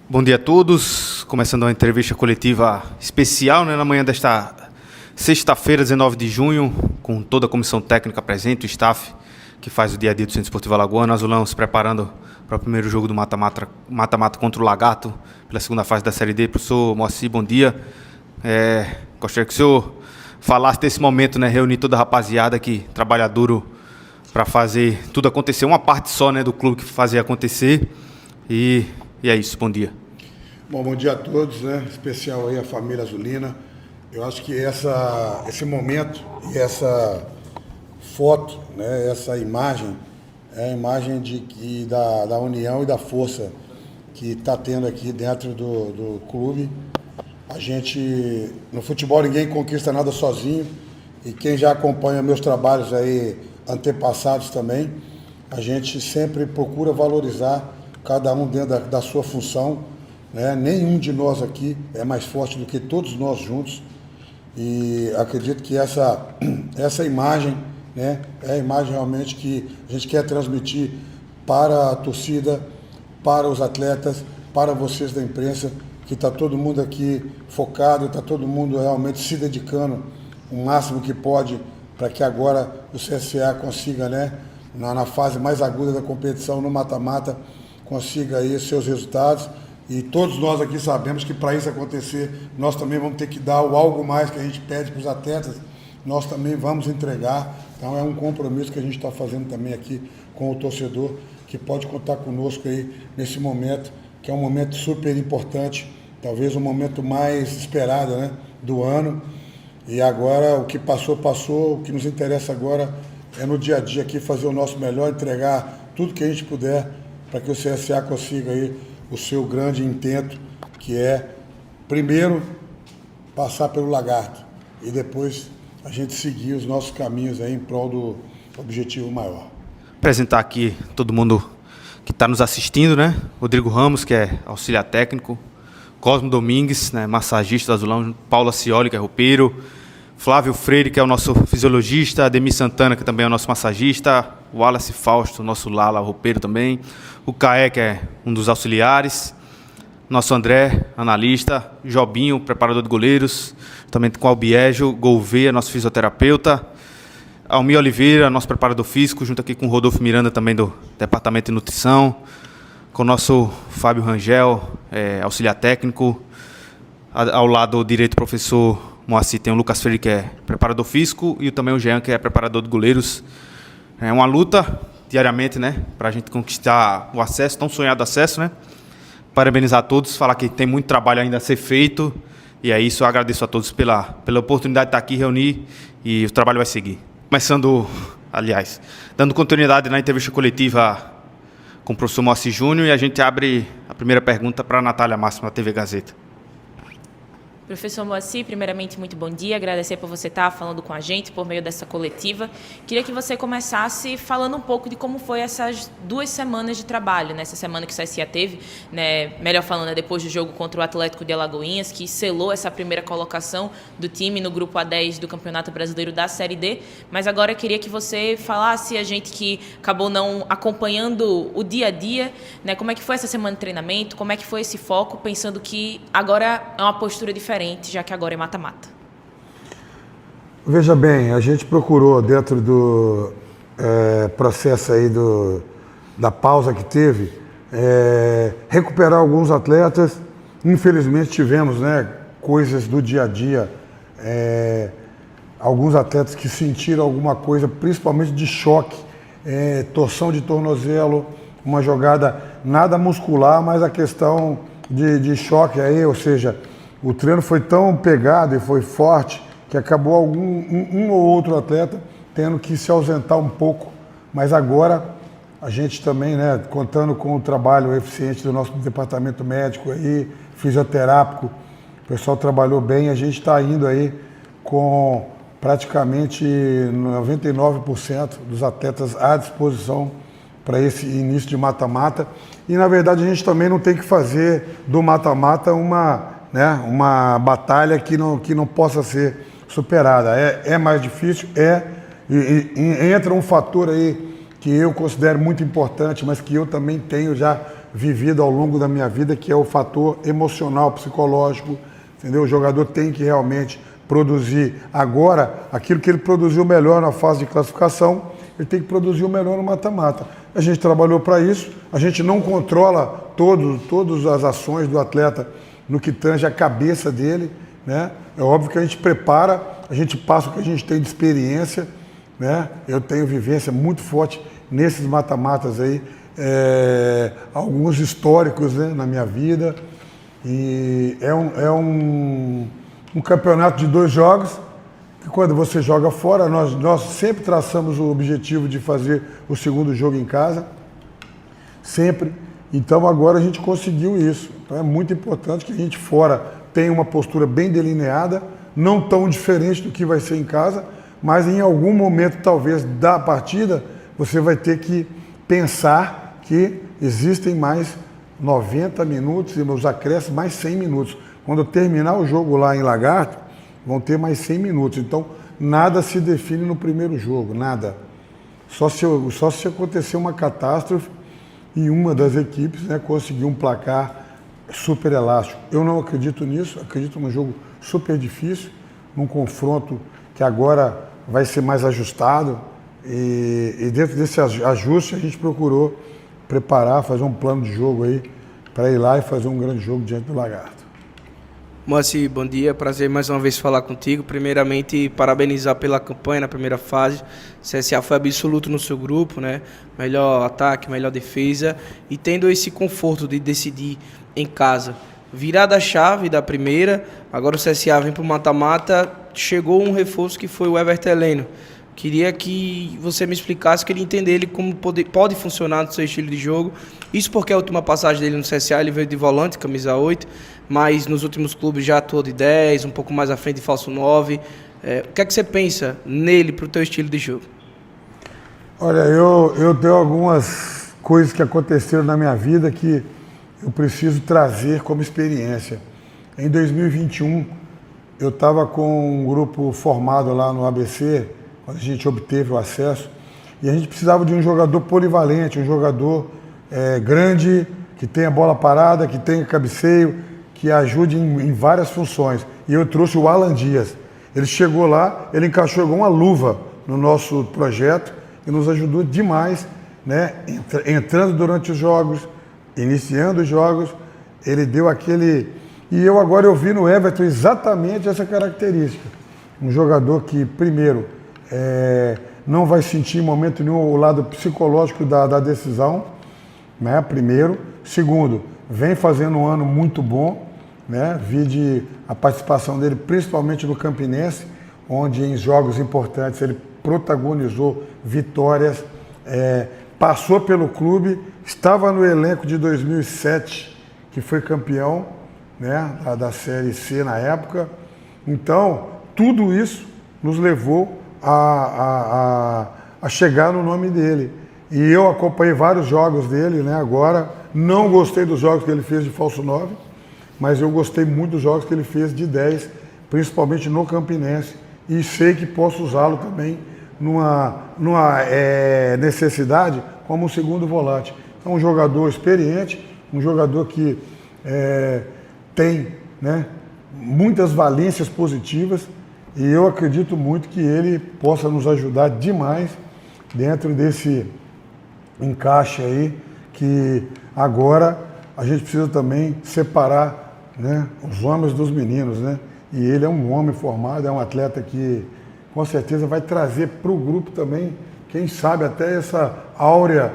Bom dia a todos, começando uma entrevista coletiva especial, né, na manhã desta sexta-feira, 19 de junho, com toda a comissão técnica presente, o staff que faz o dia a dia do Centro Esportivo Alagoano, Azulão se preparando para o primeiro jogo do mata-mata contra o Lagarto, pela segunda fase da Série D. Professor Moacir, bom dia. Gostaria que o senhor falasse desse momento, né, reunir toda a rapaziada que trabalha duro para fazer tudo acontecer, uma parte só, né, do clube que fazia acontecer, e é isso, bom dia. Bom dia a todos, né? Especial aí a família azulina. Eu acho que esse momento e essa foto, né? Essa imagem é a imagem da união e da força que está tendo aqui dentro do clube. A gente, no futebol, ninguém conquista nada sozinho, e quem já acompanha meus trabalhos aí antepassados também, a gente sempre procura valorizar cada um dentro da sua função, né? Nenhum de nós aqui é mais forte do que todos nós juntos, e acredito que essa imagem, né, é a imagem realmente que a gente quer transmitir para a torcida, para os atletas, para vocês da imprensa, que está todo mundo aqui focado, está todo mundo realmente se dedicando o máximo que pode para que agora o CSA consiga, né, na fase mais aguda da competição, no mata-mata, consiga aí seus resultados. E todos nós aqui sabemos que para isso acontecer, nós também vamos ter que dar o algo mais que a gente pede para os atletas, nós também vamos entregar. Então é um compromisso que a gente está fazendo também aqui com o torcedor, que pode contar conosco aí nesse momento, que é um momento super importante, talvez o momento mais esperado, né, do ano. E agora o que passou, passou. O que nos interessa agora é no dia a dia aqui fazer o nosso melhor, entregar tudo que a gente puder para que o CSA consiga aí o seu grande intento, que é, primeiro, passar pelo Lagarto e depois a gente seguir os nossos caminhos aí em prol do objetivo maior. Apresentar aqui todo mundo que está nos assistindo, né? Rodrigo Ramos, que é auxiliar técnico, Cosmo Domingues, né, massagista do Azulão, Paula Cioli, que é roupeiro, Flávio Freire, que é o nosso fisiologista, Ademir Santana, que também é o nosso massagista, o Wallace Fausto, nosso Lala, roupeiro também, o Caé, que é um dos auxiliares, nosso André, analista, Jobinho, preparador de goleiros, também com o Albiejo, Gouveia, nosso fisioterapeuta, Almir Oliveira, nosso preparador físico, junto aqui com o Rodolfo Miranda, também do Departamento de Nutrição, com o nosso Fábio Rangel, auxiliar técnico, ao lado direito o professor Moacir tem o Lucas Freire, que é preparador físico, e também o Jean, que é preparador de goleiros. É uma luta diariamente, né, para a gente conquistar o acesso, tão sonhado acesso, né? Parabenizar a todos, falar que tem muito trabalho ainda a ser feito, e é isso. Eu agradeço a todos pela oportunidade de estar aqui, reunir, e o trabalho vai seguir. Começando, aliás, dando continuidade na entrevista coletiva com o professor Moacir Júnior, e a gente abre a primeira pergunta para a Natália Máximo, da TV Gazeta. Professor Moacir, primeiramente, muito bom dia. Agradecer por você estar falando com a gente por meio dessa coletiva. Queria que você começasse falando um pouco de como foi essas 2 semanas de trabalho, né? Essa semana que o CSA teve, né? Melhor falando, depois do jogo contra o Atlético de Alagoinhas, que selou essa primeira colocação do time no grupo A10 do Campeonato Brasileiro da Série D. Mas agora eu queria que você falasse, a gente que acabou não acompanhando o dia a dia, né? Como é que foi essa semana de treinamento? Como é que foi esse foco, pensando que agora é uma postura diferente, já que agora é mata-mata? Veja bem, a gente procurou, dentro do processo aí da pausa que teve, recuperar alguns atletas. Infelizmente tivemos, né, coisas do dia a dia, alguns atletas que sentiram alguma coisa, principalmente de choque, torção de tornozelo, uma jogada nada muscular, mas a questão de choque aí, ou seja, o treino foi tão pegado e foi forte que acabou um ou outro atleta tendo que se ausentar um pouco. Mas agora a gente também, né, contando com o trabalho eficiente do nosso departamento médico aí, fisioterápico, o pessoal trabalhou bem. A gente está indo aí com praticamente 99% dos atletas à disposição para esse início de mata-mata. E na verdade a gente também não tem que fazer do mata-mata uma batalha que não possa ser superada. É mais difícil, e entra um fator aí que eu considero muito importante, mas que eu também tenho já vivido ao longo da minha vida, que é o fator emocional, psicológico, entendeu? O jogador tem que realmente produzir agora aquilo que ele produziu melhor na fase de classificação, ele tem que produzir o melhor no mata-mata. A gente trabalhou para isso, a gente não controla todas as ações do atleta no que tange a cabeça dele, né? É óbvio que a gente prepara, a gente passa o que a gente tem de experiência, né? Eu tenho vivência muito forte nesses mata-matas aí, alguns históricos, né, na minha vida, e é um campeonato de 2 jogos, que quando você joga fora, nós sempre traçamos o objetivo de fazer o segundo jogo em casa, sempre. Então agora a gente conseguiu isso. Então é muito importante que a gente fora tenha uma postura bem delineada, não tão diferente do que vai ser em casa, mas em algum momento talvez da partida você vai ter que pensar que existem mais 90 minutos e nos acréscimos mais 100 minutos. Quando terminar o jogo lá em Lagarto, vão ter mais 100 minutos. Então nada se define no primeiro jogo, nada. Só se acontecer uma catástrofe e uma das equipes, né, conseguir um placar super elástico. Eu não acredito nisso, acredito num jogo super difícil, num confronto que agora vai ser mais ajustado, e dentro desse ajuste a gente procurou preparar, fazer um plano de jogo aí para ir lá e fazer um grande jogo diante do Lagarto. Moacir, bom dia, prazer mais uma vez falar contigo. Primeiramente, parabenizar pela campanha na primeira fase. O CSA foi absoluto no seu grupo, né? Melhor ataque, melhor defesa, e tendo esse conforto de decidir em casa. Virada a chave da primeira, agora o CSA vem para o mata-mata, chegou um reforço que foi o Everton Heleno. Queria que você me explicasse, queria entender ele como pode funcionar no seu estilo de jogo. Isso porque a última passagem dele no CSA, ele veio de volante, camisa 8, mas nos últimos clubes já atuou de 10, um pouco mais à frente de falso 9. O que é que você pensa nele para o teu estilo de jogo? Olha, eu tenho algumas coisas que aconteceram na minha vida que eu preciso trazer como experiência. Em 2021, eu estava com um grupo formado lá no ABC, quando a gente obteve o acesso, e a gente precisava de um jogador polivalente, um jogador grande, que tenha bola parada, que tenha cabeceio, que ajude em várias funções. E eu trouxe o Alan Dias. Ele chegou lá, ele encaixou igual uma luva no nosso projeto e nos ajudou demais, né? Entrando durante os jogos, iniciando os jogos, ele deu aquele... E agora eu vi no Everton exatamente essa característica. Um jogador que, primeiro, não vai sentir em momento nenhum o lado psicológico da decisão, né? Primeiro. Segundo, vem fazendo um ano muito bom, né? Vide a participação dele principalmente no Campinense, onde em jogos importantes ele protagonizou vitórias, passou pelo clube, estava no elenco de 2007, que foi campeão, né? Da Série C na época. Então, tudo isso nos levou a chegar no nome dele. E eu acompanhei vários jogos dele, né? Agora, não gostei dos jogos que ele fez de falso 9, mas eu gostei muito dos jogos que ele fez de 10, principalmente no Campinense, e sei que posso usá-lo também numa necessidade como um segundo volante. Então, um jogador experiente, um jogador que tem, né, muitas valências positivas, e eu acredito muito que ele possa nos ajudar demais dentro desse encaixe aí, que agora a gente precisa também separar, né, os homens dos meninos, né? E ele é um homem formado, é um atleta que com certeza vai trazer para o grupo também, quem sabe até essa áurea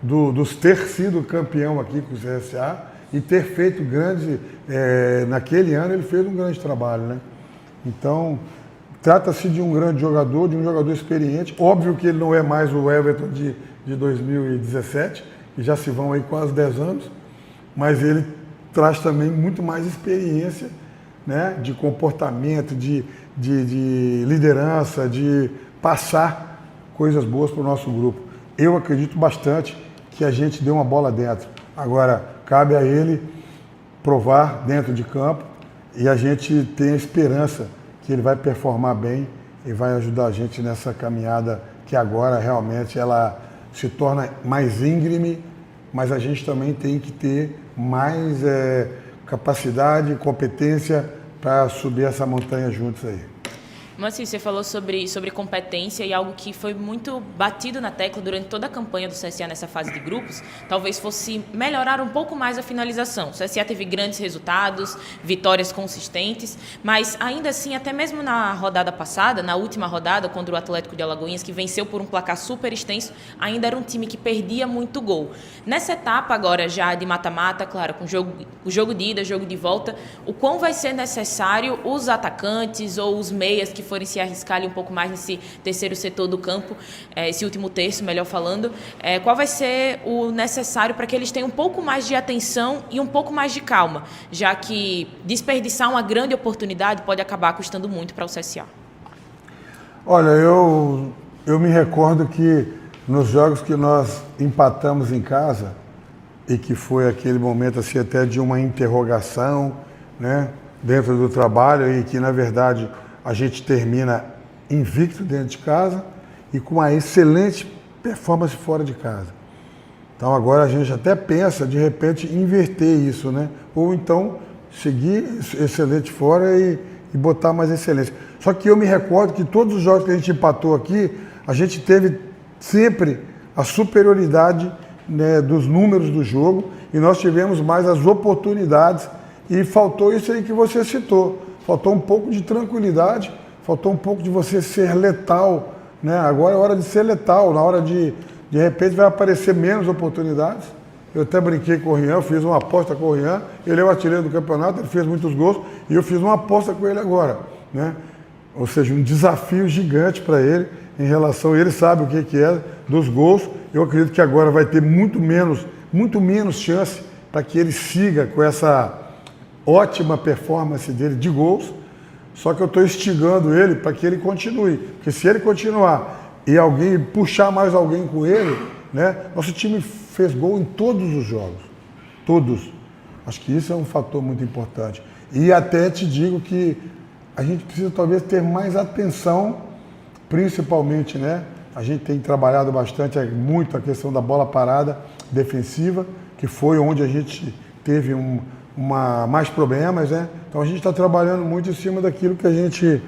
dos ter sido campeão aqui com o CSA e ter feito grande, naquele ano ele fez um grande trabalho, né? Então, trata-se de um grande jogador, de um jogador experiente. Óbvio que ele não é mais o Everton de 2017, que já se vão aí quase 10 anos, mas ele traz também muito mais experiência, né, de comportamento, de liderança, de passar coisas boas para o nosso grupo. Eu acredito bastante que a gente deu uma bola dentro. Agora, cabe a ele provar dentro de campo e a gente tem a esperança que ele vai performar bem e vai ajudar a gente nessa caminhada que agora realmente ela se torna mais íngreme, mas a gente também tem que ter mais capacidade e competência para subir essa montanha juntos aí. Mas assim, você falou sobre competência e algo que foi muito batido na tecla durante toda a campanha do CSA nessa fase de grupos, talvez fosse melhorar um pouco mais a finalização. O CSA teve grandes resultados, vitórias consistentes, mas ainda assim, até mesmo na rodada passada, na última rodada contra o Atlético de Alagoinhas, que venceu por um placar super extenso, ainda era um time que perdia muito gol. Nessa etapa agora já de mata-mata, claro, com o jogo de ida, jogo de volta, o quão vai ser necessário os atacantes ou os meias que forem se arriscar ali um pouco mais nesse terceiro setor do campo, esse último terço, melhor falando, qual vai ser o necessário para que eles tenham um pouco mais de atenção e um pouco mais de calma, já que desperdiçar uma grande oportunidade pode acabar custando muito para o CSA? Olha, eu me recordo que nos jogos que nós empatamos em casa, e que foi aquele momento assim até de uma interrogação, né, dentro do trabalho, e que na verdade a gente termina invicto dentro de casa e com uma excelente performance fora de casa. Então agora a gente até pensa, de repente, inverter isso, né? Ou então seguir excelente fora e botar mais excelência. Só que eu me recordo que todos os jogos que a gente empatou aqui, a gente teve sempre a superioridade, né, dos números do jogo, e nós tivemos mais as oportunidades, e faltou isso aí que você citou. Faltou um pouco de tranquilidade, faltou um pouco de você ser letal, né? Agora é hora de ser letal, na hora de repente vai aparecer menos oportunidades. Eu até brinquei com o Rian, fiz uma aposta com o Rian, ele é o artilheiro do campeonato, ele fez muitos gols, e eu fiz uma aposta com ele agora, né? Ou seja, um desafio gigante para ele, em relação, ele sabe o que é dos gols. Eu acredito que agora vai ter muito menos chance para que ele siga com essa ótima performance dele de gols, só que eu estou instigando ele para que ele continue, porque se ele continuar e alguém puxar mais alguém com ele, né, nosso time fez gol em todos os jogos, todos. Acho que isso é um fator muito importante. E até te digo que a gente precisa talvez ter mais atenção, principalmente, né, a gente tem trabalhado bastante, muito a questão da bola parada defensiva, que foi onde a gente teve mais problemas, né? Então a gente está trabalhando muito em cima daquilo que a gente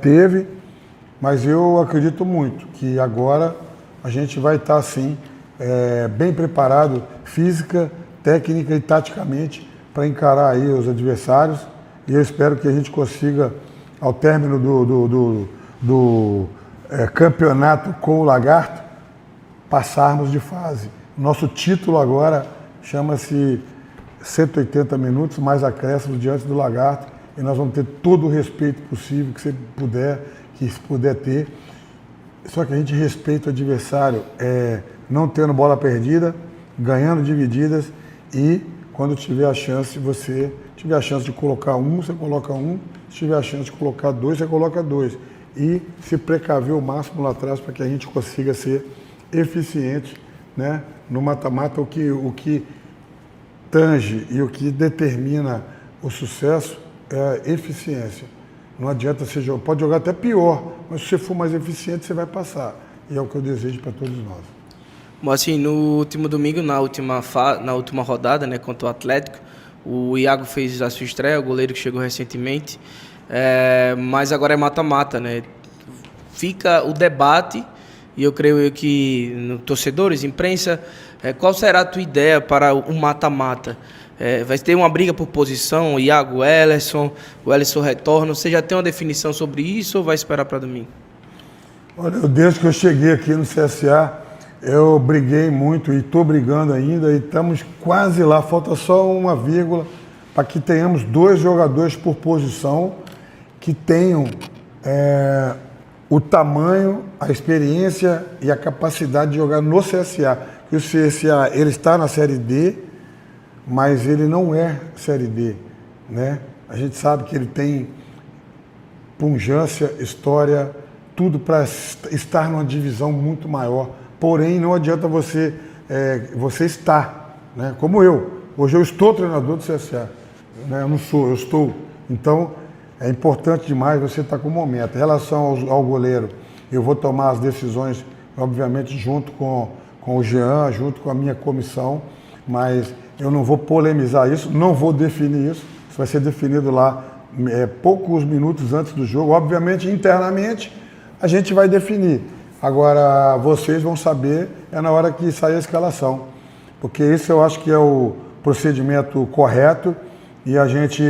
teve, mas eu acredito muito que agora a gente vai estar, sim, bem preparado física, técnica e taticamente para encarar aí os adversários, e eu espero que a gente consiga, ao término do campeonato com o Lagarto, passarmos de fase. Nosso título agora chama-se 180 minutos mais acréscimos diante do Lagarto, e nós vamos ter todo o respeito possível que se puder ter. Só que a gente respeita o adversário, não tendo bola perdida, ganhando divididas, e quando tiver a chance, você tiver a chance de colocar um, você coloca um, se tiver a chance de colocar dois, você coloca dois. E se precaver o máximo lá atrás para que a gente consiga ser eficiente, né, no mata-mata. O que tange e o que determina o sucesso é a eficiência. Não adianta você jogar, pode jogar até pior, mas se você for mais eficiente, você vai passar. E é o que eu desejo para todos nós. Bom, assim, no último domingo, na última rodada, né, contra o Atlético, o Iago fez a sua estreia, o goleiro que chegou recentemente, mas agora é mata-mata, né? Fica o debate, e eu creio que torcedores, imprensa, qual será a tua ideia para o mata-mata? Vai ter uma briga por posição, Iago, o Ellerson retorna, você já tem uma definição sobre isso ou vai esperar para domingo? Olha, desde que eu cheguei aqui no CSA, eu briguei muito e estou brigando ainda, e estamos quase lá, falta só uma vírgula para que tenhamos 2 jogadores por posição que tenham o tamanho, a experiência e a capacidade de jogar no CSA. Que o CSA, ele está na Série D, mas ele não é Série D, né? A gente sabe que ele tem pungência, história, tudo para estar numa divisão muito maior. Porém, não adianta você estar, né? Como eu. Hoje eu estou treinador do CSA, né? Eu não sou, eu estou. Então, é importante demais você estar com o momento. Em relação ao goleiro, eu vou tomar as decisões, obviamente, junto com com o Jean, junto com a minha comissão, mas eu não vou polemizar isso, não vou definir isso. Isso vai ser definido lá poucos minutos antes do jogo. Obviamente, internamente, a gente vai definir. Agora, vocês vão saber na hora que sair a escalação. Porque isso eu acho que é o procedimento correto e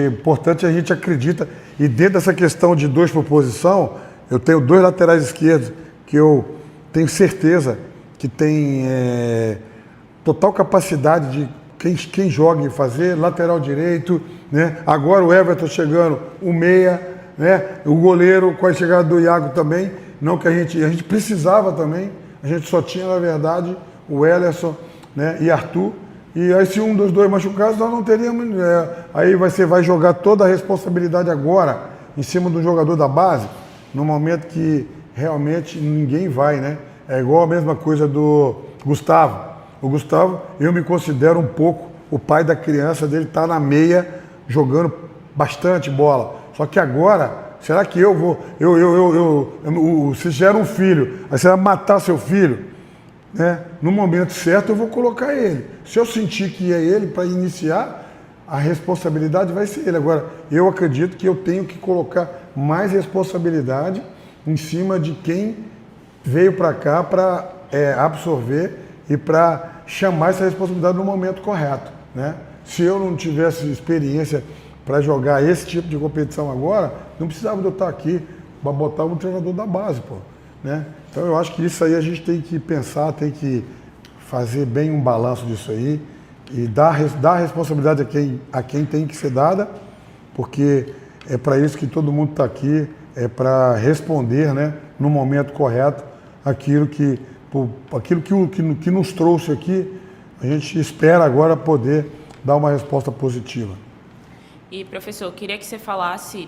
importante, a gente acredita. E dentro dessa questão de 2 por posição, eu tenho 2 laterais esquerdos que eu tenho certeza que tem total capacidade de quem joga e fazer, lateral direito, né? Agora o Everton chegando, o meia, né? O goleiro com a chegada do Iago também, não que a gente precisava também, a gente só tinha na verdade o Ellerson, né? E Arthur, e aí se um dos 2 machucados nós não teríamos, aí você vai jogar toda a responsabilidade agora em cima do jogador da base, no momento que realmente ninguém vai, né? É igual a mesma coisa do Gustavo. O Gustavo, eu me considero um pouco o pai da criança dele, tá na meia, jogando bastante bola. Só que agora, será que eu vou... se gera um filho, aí você vai matar seu filho, né? No momento certo eu vou colocar ele. Se eu sentir que é ele para iniciar, a responsabilidade vai ser ele. Agora, eu acredito que eu tenho que colocar mais responsabilidade em cima de quem veio para cá para absorver e para chamar essa responsabilidade no momento correto, né? Se eu não tivesse experiência para jogar esse tipo de competição agora, não precisava de eu estar aqui para botar um treinador da base, pô, né? Então eu acho que isso aí a gente tem que pensar, tem que fazer bem um balanço disso aí e dar responsabilidade a quem tem que ser dada, porque é para isso que todo mundo está aqui, é para responder, né, no momento correto aquilo que nos trouxe aqui. A gente espera agora poder dar uma resposta positiva. E, professor, queria que você falasse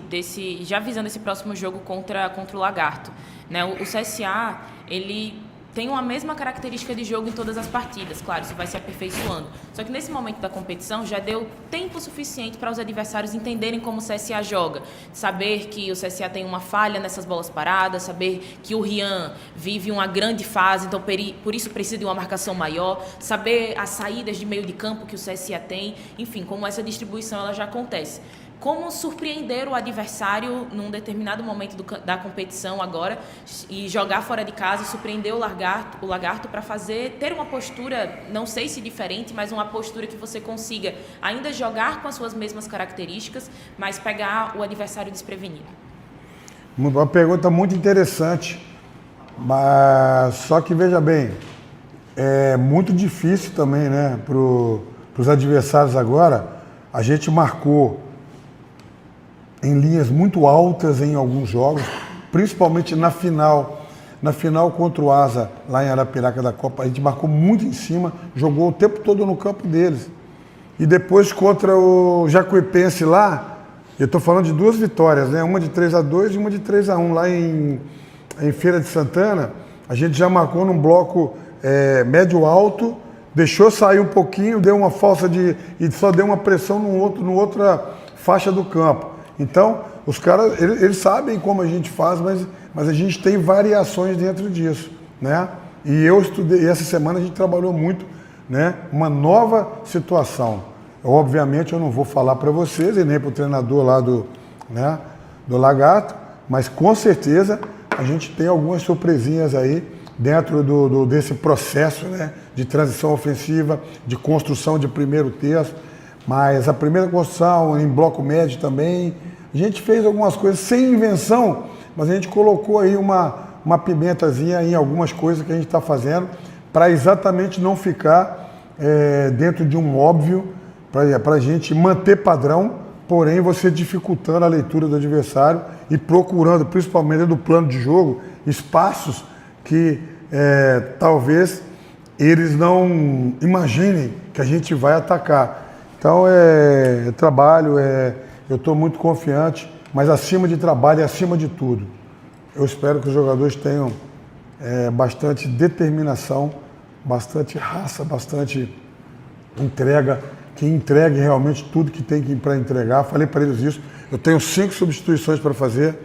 já visando esse próximo jogo contra o Lagarto, né? O CSA, ele tem uma mesma característica de jogo em todas as partidas, claro, isso vai se aperfeiçoando. Só que nesse momento da competição já deu tempo suficiente para os adversários entenderem como o CSA joga. Saber que o CSA tem uma falha nessas bolas paradas, saber que o Rian vive uma grande fase, então por isso precisa de uma marcação maior, saber as saídas de meio de campo que o CSA tem, enfim, como essa distribuição ela já acontece. Como surpreender o adversário num determinado momento da competição agora e jogar fora de casa, surpreender o Lagarto para ter uma postura, não sei se diferente, mas uma postura que você consiga ainda jogar com as suas mesmas características, mas pegar o adversário desprevenido? Uma pergunta muito interessante, mas só que veja bem, é muito difícil também, né, para os adversários agora. A gente marcou em linhas muito altas em alguns jogos, principalmente na final contra o Asa, lá em Arapiraca da Copa, a gente marcou muito em cima, jogou o tempo todo no campo deles. E depois contra o Jacuipense lá, eu estou falando de 2 vitórias, né? Uma de 3-2 e uma de 3-1, lá em Feira de Santana, a gente já marcou num bloco médio-alto, deixou sair um pouquinho, deu uma falsa e só deu uma pressão no outra faixa do campo. Então, os caras, eles sabem como a gente faz, mas a gente tem variações dentro disso, né? E eu estudei, e essa semana a gente trabalhou muito, né? Uma nova situação. Obviamente eu não vou falar para vocês e nem para o treinador lá do Lagarto, mas com certeza a gente tem algumas surpresinhas aí dentro desse processo, né? De transição ofensiva, de construção de primeiro terço. Mas a primeira construção em bloco médio também, a gente fez algumas coisas sem invenção, mas a gente colocou aí uma pimentazinha em algumas coisas que a gente está fazendo para exatamente não ficar dentro de um óbvio, para a gente manter padrão, porém você dificultando a leitura do adversário e procurando, principalmente do plano de jogo, espaços que talvez eles não imaginem que a gente vai atacar. Então trabalho, eu estou muito confiante, mas acima de trabalho e acima de tudo, eu espero que os jogadores tenham bastante determinação, bastante raça, bastante entrega, que entregue realmente tudo que tem para entregar. Falei para eles isso, eu tenho 5 substituições para fazer.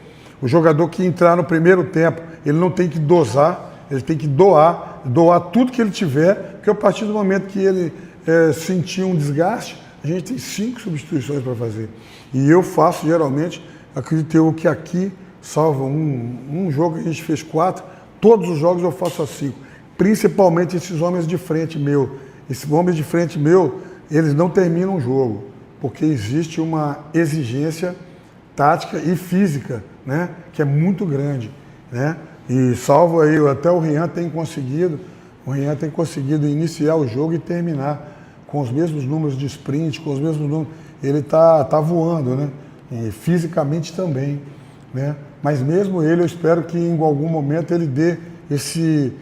O jogador que entrar no primeiro tempo, ele não tem que dosar, Ele tem que doar tudo que ele tiver, porque a partir do momento que ele sentir um desgaste, a gente tem 5 substituições para fazer. E eu faço, geralmente, acredito eu que aqui, salvo um jogo que a gente fez 4, todos os jogos eu faço a 5. Principalmente esses homens de frente meu. Esses homens de frente meu, eles não terminam o jogo, porque existe uma exigência tática e física, né, que é muito grande, né? E salvo aí, até o Rian tem conseguido iniciar o jogo e terminar com os mesmos números de sprint, com os mesmos números. Ele tá voando, né? E fisicamente também, né? Mas mesmo ele, eu espero que em algum momento ele dê esse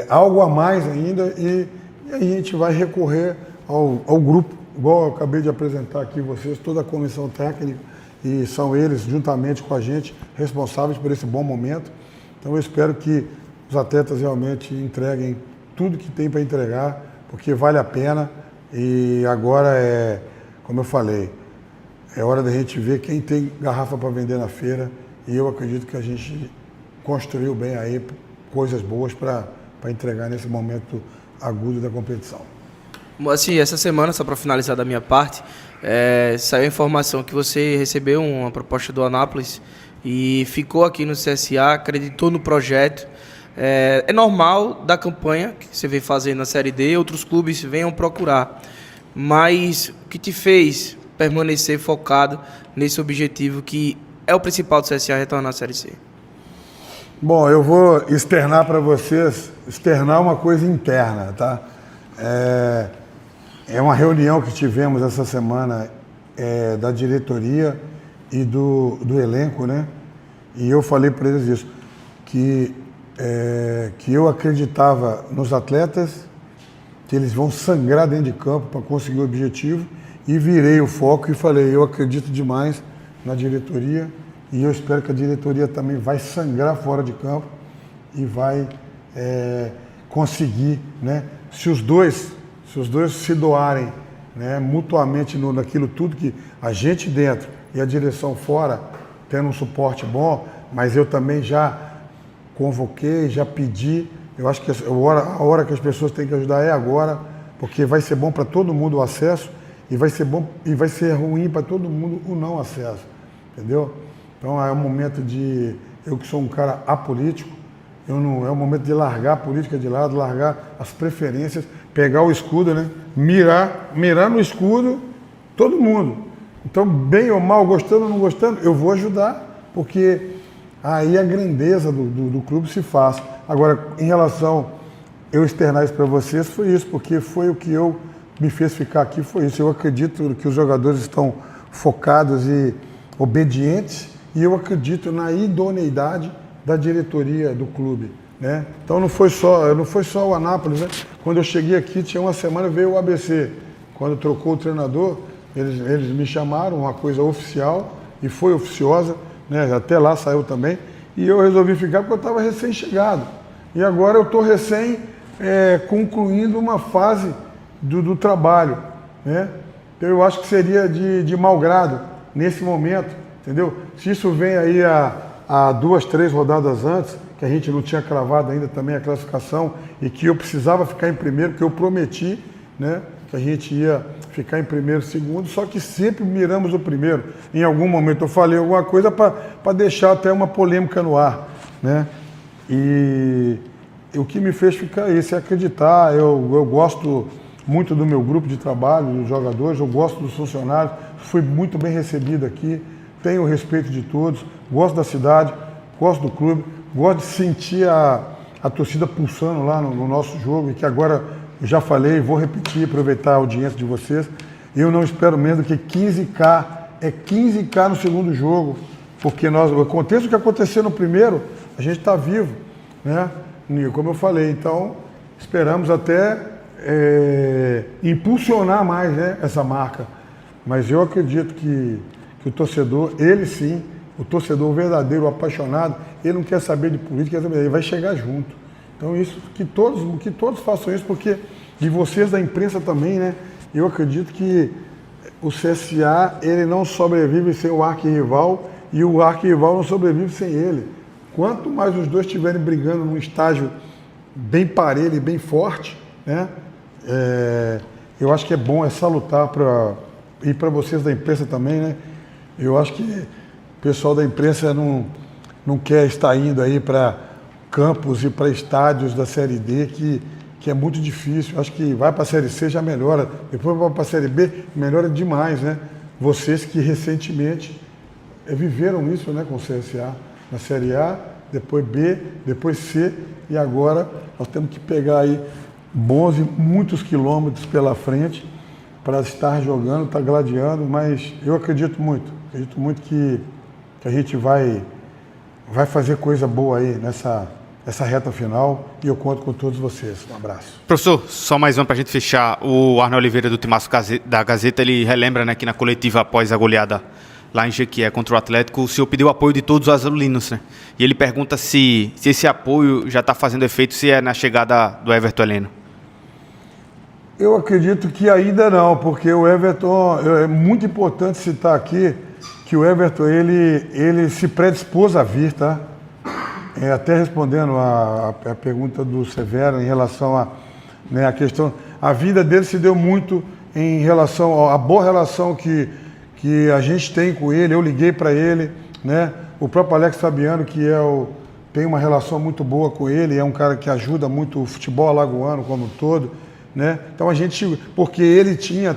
algo a mais ainda e aí a gente vai recorrer ao grupo, igual eu acabei de apresentar aqui vocês, toda a comissão técnica, e são eles, juntamente com a gente, responsáveis por esse bom momento. Então eu espero que os atletas realmente entreguem tudo que tem para entregar, porque vale a pena. E agora como eu falei, é hora da gente ver quem tem garrafa para vender na feira, e eu acredito que a gente construiu bem aí coisas boas para entregar nesse momento agudo da competição. Assim, essa semana, só para finalizar da minha parte, saiu a informação que você recebeu uma proposta do Anápolis e ficou aqui no CSA, acreditou no projeto. É normal da campanha que você vem fazendo na Série D, outros clubes venham procurar. Mas o que te fez permanecer focado nesse objetivo que é o principal do CSA, retornar à Série C? Bom, eu vou externar para vocês, uma coisa interna, tá? É uma reunião que tivemos essa semana da diretoria e do elenco, né? E eu falei para eles isso, que eu acreditava nos atletas, que eles vão sangrar dentro de campo para conseguir o objetivo, e virei o foco e falei, eu acredito demais na diretoria, e eu espero que a diretoria também vai sangrar fora de campo e vai conseguir, né? Se os dois se doarem, né, mutuamente naquilo tudo que a gente dentro e a direção fora, tendo um suporte bom, mas eu também já convoquei, já pedi. Eu acho que a hora que as pessoas têm que ajudar é agora, porque vai ser bom para todo mundo o acesso e vai ser bom e vai ser ruim para todo mundo o não acesso, entendeu? Então é um momento eu que sou um cara apolítico, é um momento de largar a política de lado, largar as preferências, pegar o escudo, né? Mirar no escudo todo mundo. Então, bem ou mal, gostando ou não gostando, eu vou ajudar, porque aí a grandeza do clube se faz. Agora, em relação eu externar isso para vocês, foi isso, porque foi o que me fez ficar aqui, foi isso. Eu acredito que os jogadores estão focados e obedientes, e eu acredito na idoneidade da diretoria do clube, né? Então não foi só o Anápolis, né? Quando eu cheguei aqui, tinha uma semana, veio o ABC. Quando trocou o treinador, eles me chamaram, uma coisa oficial, e foi oficiosa, né? Até lá saiu também, e eu resolvi ficar porque eu estava recém-chegado. E agora eu estou concluindo uma fase do trabalho, né? Então eu acho que seria de mau grado nesse momento, entendeu? Se isso vem aí há 2, 3 rodadas antes, que a gente não tinha cravado ainda também a classificação e que eu precisava ficar em primeiro, porque eu prometi, né, que a gente ia ficar em primeiro, segundo, só que sempre miramos o primeiro. Em algum momento eu falei alguma coisa para deixar até uma polêmica no ar, né? E o que me fez ficar isso é acreditar. Eu gosto muito do meu grupo de trabalho, dos jogadores, eu gosto dos funcionários, fui muito bem recebido aqui, tenho o respeito de todos, gosto da cidade, gosto do clube, gosto de sentir a torcida pulsando lá no nosso jogo, e que agora, eu já falei, vou repetir, aproveitar a audiência de vocês, eu não espero menos do que 15K, 15K no segundo jogo, porque aconteça o que aconteceu no primeiro, a gente está vivo, né? Como eu falei, então esperamos até impulsionar mais, né, essa marca, mas eu acredito que o torcedor, ele sim, o torcedor verdadeiro, o apaixonado, ele não quer saber de política, ele vai chegar junto. Então isso, que todos façam isso, porque, e vocês da imprensa também, né? Eu acredito que o CSA, ele não sobrevive sem o arquirrival, e o arquirrival não sobrevive sem ele. Quanto mais os dois estiverem brigando num estágio bem parelho e bem forte, né? Eu acho que é bom, é salutar e para vocês da imprensa também, né? Eu acho que o pessoal da imprensa não quer estar indo aí para campos e para estádios da Série D, que é muito difícil. Acho que vai para a Série C já melhora, depois vai para a Série B, melhora demais, né? Vocês que recentemente viveram isso, né, com o CSA, na Série A, depois B, depois C, e agora nós temos que pegar aí bons e muitos quilômetros pela frente para estar jogando, estar gladiando, mas eu acredito muito que a gente vai fazer coisa boa aí nessa reta final, e eu conto com todos vocês. Um abraço. Professor, só mais uma para a gente fechar. O Arnaldo Oliveira do Timaço da Gazeta, ele relembra, né, que na coletiva após a goleada lá em Jequié contra o Atlético, o senhor pediu apoio de todos os azulinos, né? E ele pergunta se esse apoio já está fazendo efeito, se é na chegada do Everton Heleno. Eu acredito que ainda não, porque o Everton, é muito importante citar aqui que o Everton, ele se predispôs a vir, tá? Até respondendo a pergunta do Severo em relação a questão, a vida dele se deu muito em relação à boa relação que a gente tem com ele. Eu liguei para ele, né? O próprio Alex Fabiano, que tem uma relação muito boa com ele, é um cara que ajuda muito o futebol alagoano como um todo, né? Então a gente, porque ele tinha,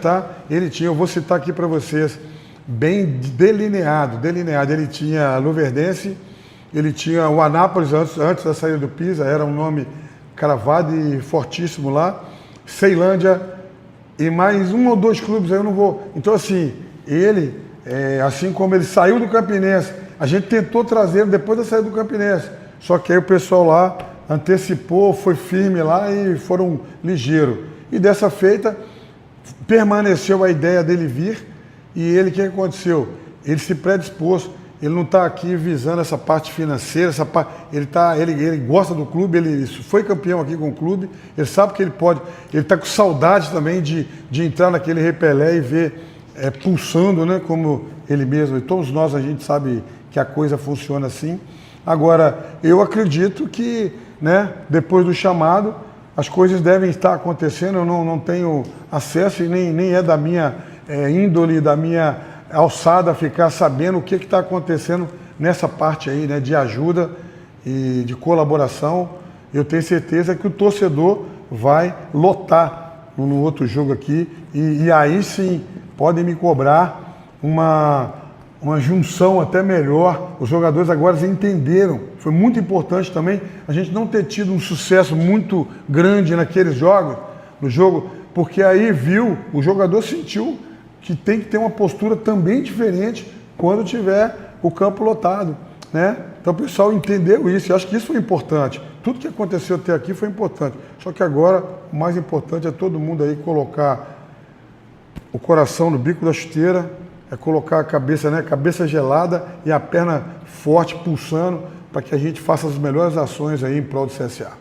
eu vou citar aqui para vocês, bem delineado, ele tinha a Luverdense, ele tinha o Anápolis antes da saída do Pisa, era um nome cravado e fortíssimo lá, Ceilândia e mais um ou dois clubes, aí eu não vou. Então assim, ele, assim como ele saiu do Campinense, a gente tentou trazer ele depois da saída do Campinense, só que aí o pessoal lá antecipou, foi firme lá e foram ligeiros. E dessa feita, permaneceu a ideia dele vir, e ele, o que aconteceu? Ele se predispôs, ele não está aqui visando essa parte financeira, ele gosta do clube, ele foi campeão aqui com o clube, ele sabe que ele pode, ele está com saudade também de entrar naquele repelé e ver pulsando, né, como ele mesmo, e todos nós a gente sabe que a coisa funciona assim. Agora, eu acredito que, né, depois do chamado, as coisas devem estar acontecendo, eu não tenho acesso e nem é da minha índole, da minha alçada ficar sabendo o que está acontecendo nessa parte aí, né, de ajuda e de colaboração. Eu tenho certeza que o torcedor vai lotar no outro jogo aqui e aí sim podem me cobrar uma junção até melhor. Os jogadores agora entenderam, foi muito importante também a gente não ter tido um sucesso muito grande naqueles jogos, no jogo, porque aí o jogador sentiu que tem que ter uma postura também diferente quando tiver o campo lotado, né? Então o pessoal entendeu isso, eu acho que isso foi importante. Tudo que aconteceu até aqui foi importante, só que agora o mais importante é todo mundo aí colocar o coração no bico da chuteira, colocar a cabeça, né, cabeça gelada e a perna forte, pulsando, para que a gente faça as melhores ações aí em prol do CSA.